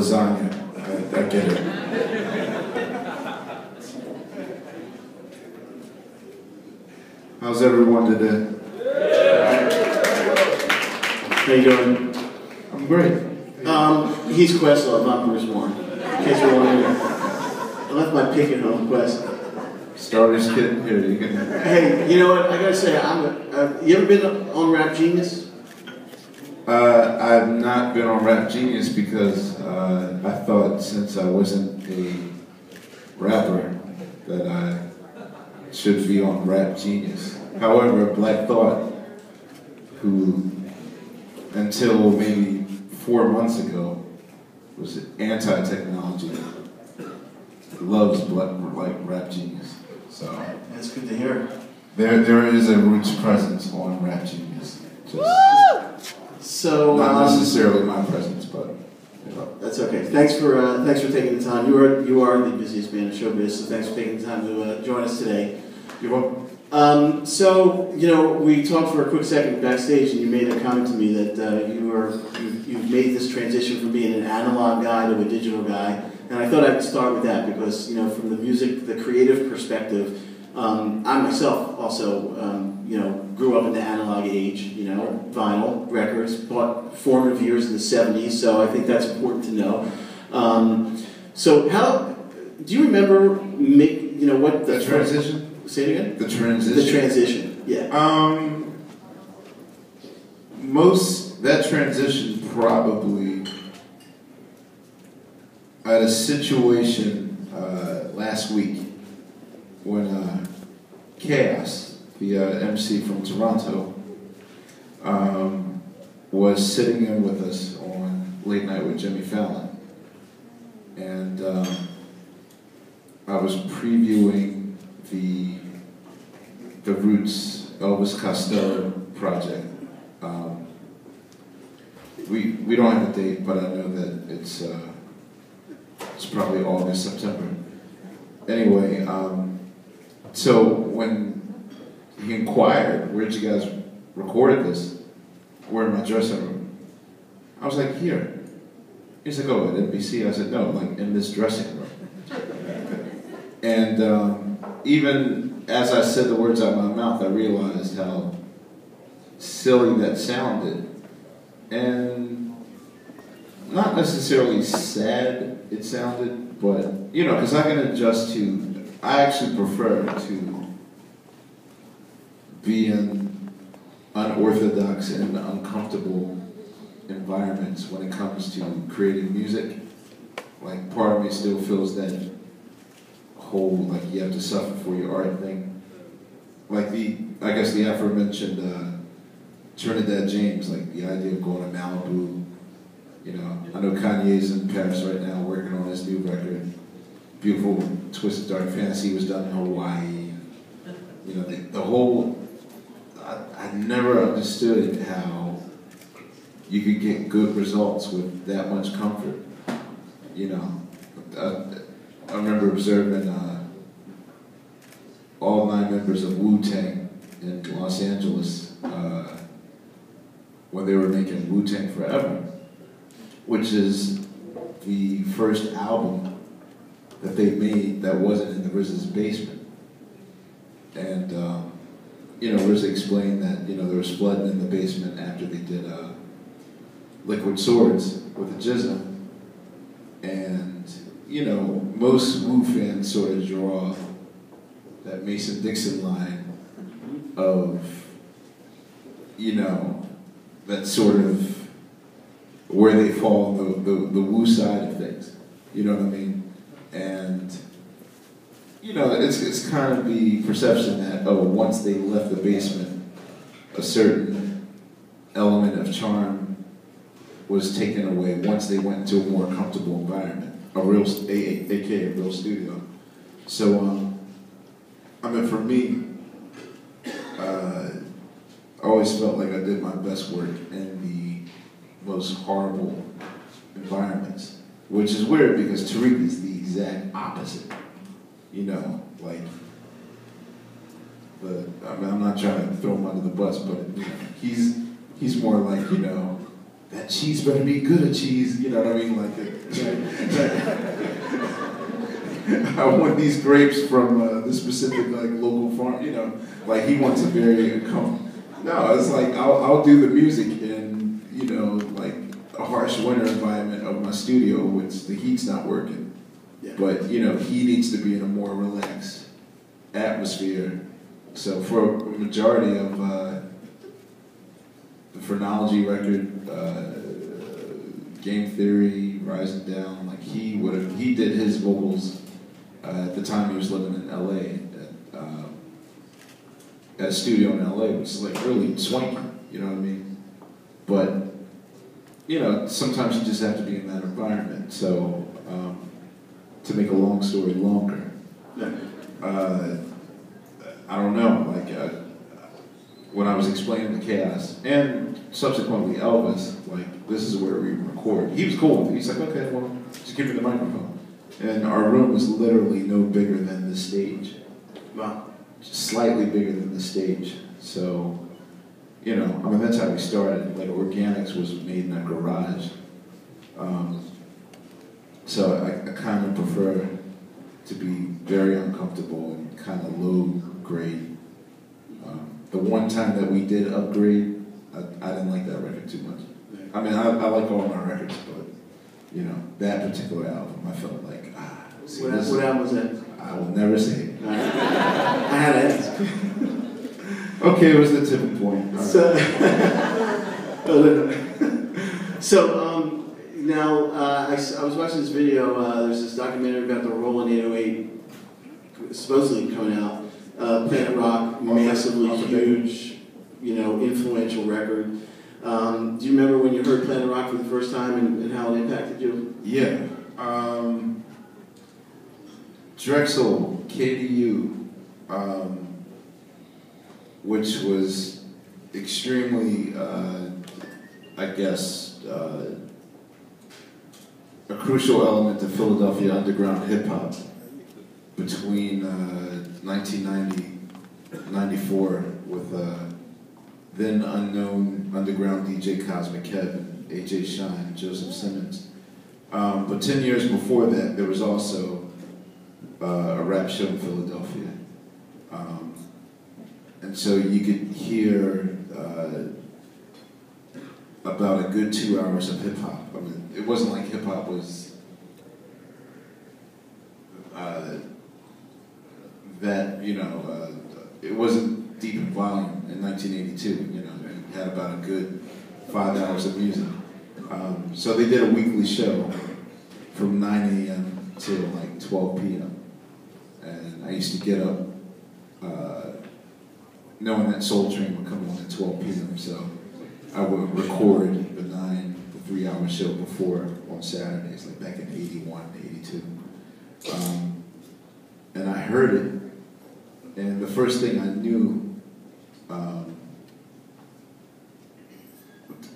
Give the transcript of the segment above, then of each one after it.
lasagna. I get it. How's everyone today? How you doing? I'm great. He's Questlove, I'm Bruce Warren. In case you're wondering. I left my pick at home, Quest. Starter's kid, here, you can... Hey, you know what, I gotta say, you ever been on Rap Genius? I've not been on Rap Genius because I thought since I wasn't a rapper that I should be on Rap Genius. However, Black Thought, who until maybe 4 months ago was anti-technology, loves Rap Genius. So That's good to hear. there is a roots presence on Rap Genius. So not necessarily my presence, but you know. That's okay. Thanks for taking the time. You are the busiest man in showbiz, so thanks for taking the time to join us today. You're welcome. So you know, we talked for a quick second backstage, and you made a comment to me that you've made this transition from being an analog guy to a digital guy, and I thought I'd start with that because you know, from the music, the creative perspective, I myself also you know, grew up in the analog age, you know, vinyl records, bought formative years in the 70s, so I think that's important to know. So how do you remember you know, what the transition? Say it again? The transition? The transition, yeah. That transition probably, I had a situation last week when Chaos, the MC from Toronto, was sitting in with us on Late Night with Jimmy Fallon. And I was previewing the Roots Elvis Costello project. We don't have a date, but I know that it's probably August, September. Anyway, so when he inquired, where'd you guys record this? We're in my dressing room. I was like, here. He's like, oh, at NBC? I said, no, like in this dressing room. And even as I said the words out of my mouth, I realized how silly that sounded. And not necessarily sad it sounded, but, you know, because I can adjust to, I actually prefer to be in unorthodox and uncomfortable environments when it comes to creating music. Like, part of me still feels that whole, like, you have to suffer for your art thing. Like I guess the aforementioned Trinidad James, like the idea of going to Malibu. You know, I know Kanye's in Paris right now working on his new record. Beautiful Twisted Dark Fantasy was done in Hawaii. You know, the whole, I never understood how you could get good results with that much comfort. You know, I remember observing all 9 members of Wu-Tang in Los Angeles when they were making Wu-Tang Forever, which is the first album that they made that wasn't in the RZA's basement. And, you know, RZA explained that, you know, there was flooding in the basement after they did Liquid Swords with the GZA. And, you know, most Wu fans sort of draw that Mason-Dixon line of, you know, that sort of where they fall on the Wu side of things. You know what I mean? And, you know, it's kind of the perception that, oh, once they left the basement, a certain element of charm was taken away once they went into a more comfortable environment, aka a real studio. So, I mean, for me, I always felt like I did my best work in the most horrible environments, which is weird because Tariq is the exact opposite. You know, like, I mean, I'm not trying to throw him under the bus, but you know, he's more like, you know, that cheese better be good a cheese, you know what I mean? Like, I want these grapes from this specific like local farm, you know. Like he wants a very no, it's like I'll do the music in, you know, like a harsh winter environment of my studio, which the heat's not working. Yeah. But you know, he needs to be in a more relaxed atmosphere. So for a majority of the Phrenology record, Game Theory, Rising Down, like he did his vocals at the time he was living in LA at a studio in LA, which is like really swanky, you know what I mean? But you know, sometimes you just have to be in that environment. So to make a long story longer, I don't know, like when I was explaining the Chaos and subsequently Elvis, like this is where we record. He was cool with it. He's like, okay, well, just give me the microphone. And our room was literally no bigger than the stage. Wow. Just slightly bigger than the stage. So, you know, I mean, that's how we started. Like Organics was made in a garage. So I kind of prefer to be very uncomfortable and kind of low grade. The one time that we did upgrade, I didn't like that record too much. I mean, I like all my records, but you know, that particular album, I felt like, see, what album was that? I will never say it. I had to ask. Okay, it was the tipping point. So now I was watching this video. There's this documentary about the Roland 808 supposedly coming out. Planet Rock, massively huge, you know, influential record. Do you remember when you heard Planet Rock for the first time and how it impacted you? Yeah. Drexel, KDU, which was extremely, I guess, a crucial element to Philadelphia underground hip-hop between 1994 with then unknown underground DJ Cosmic Kevin, AJ Shine, Joseph Simmons. But 10 years before that, there was also a rap show in Philadelphia. And so you could hear about a good 2 hours of hip hop. I mean, it wasn't like hip hop was that, you know, it wasn't deep in volume in 1982, you know, and had about a good 5 hours of music. So they did a weekly show from 9 a.m. till like 12 p.m. And I used to get up knowing that Soul Train would come on at 12 p.m. So I would record the 3-hour show before on Saturdays, like back in 81, 82. And I heard it, and the first thing I knew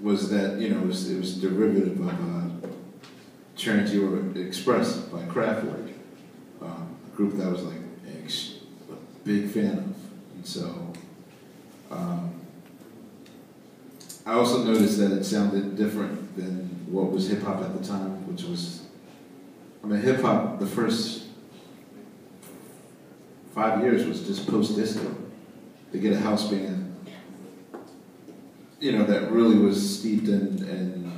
was that, you know, it was derivative of Trans Europe Express by Kraftwerk, a group that I was like a big fan of. And so I also noticed that it sounded different than what was hip hop at the time, which was, I mean, hip hop, the first 5 years was just post-disco. They get a house band, you know, that really was steeped in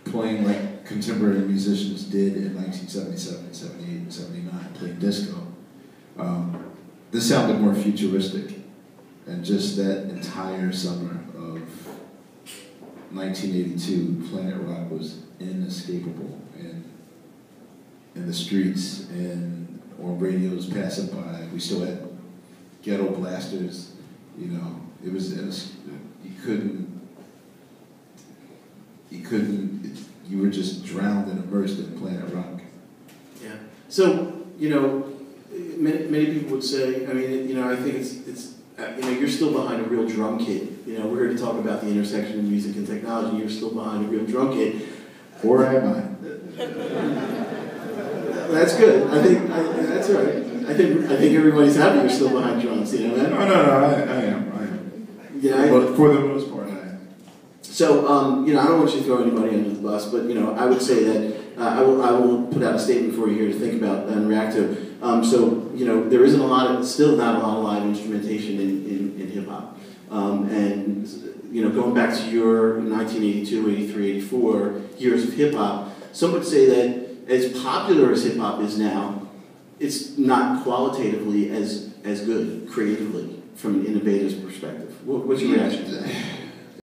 playing like contemporary musicians did in 1977, 78, and 79, playing disco. This sounded more futuristic, and just that entire summer of 1982, Planet Rock was inescapable in the streets and on radios passing by. We still had ghetto blasters, you know. It was, you were just drowned and immersed in Planet Rock. Yeah. So, you know, many people would say, I mean, you know, I think it's you know, you're still behind a real drum kit. You know, we're here to talk about the intersection of music and technology. You're still behind a real drum kit. Or am I? That's good. I think that's all right. I think everybody's happy you're still behind drums. You know that? No, I am. Yeah. But for the most part, I am. So, you know, I don't want you to throw anybody under the bus, but, you know, I would say that I will put out a statement for you here to think about and react to. So, you know, there isn't still not a lot of live instrumentation in hip-hop. And, you know, going back to your 1982, 83, 84 years of hip-hop, some would say that as popular as hip-hop is now, it's not qualitatively as good creatively from an innovator's perspective. What's your reaction to that?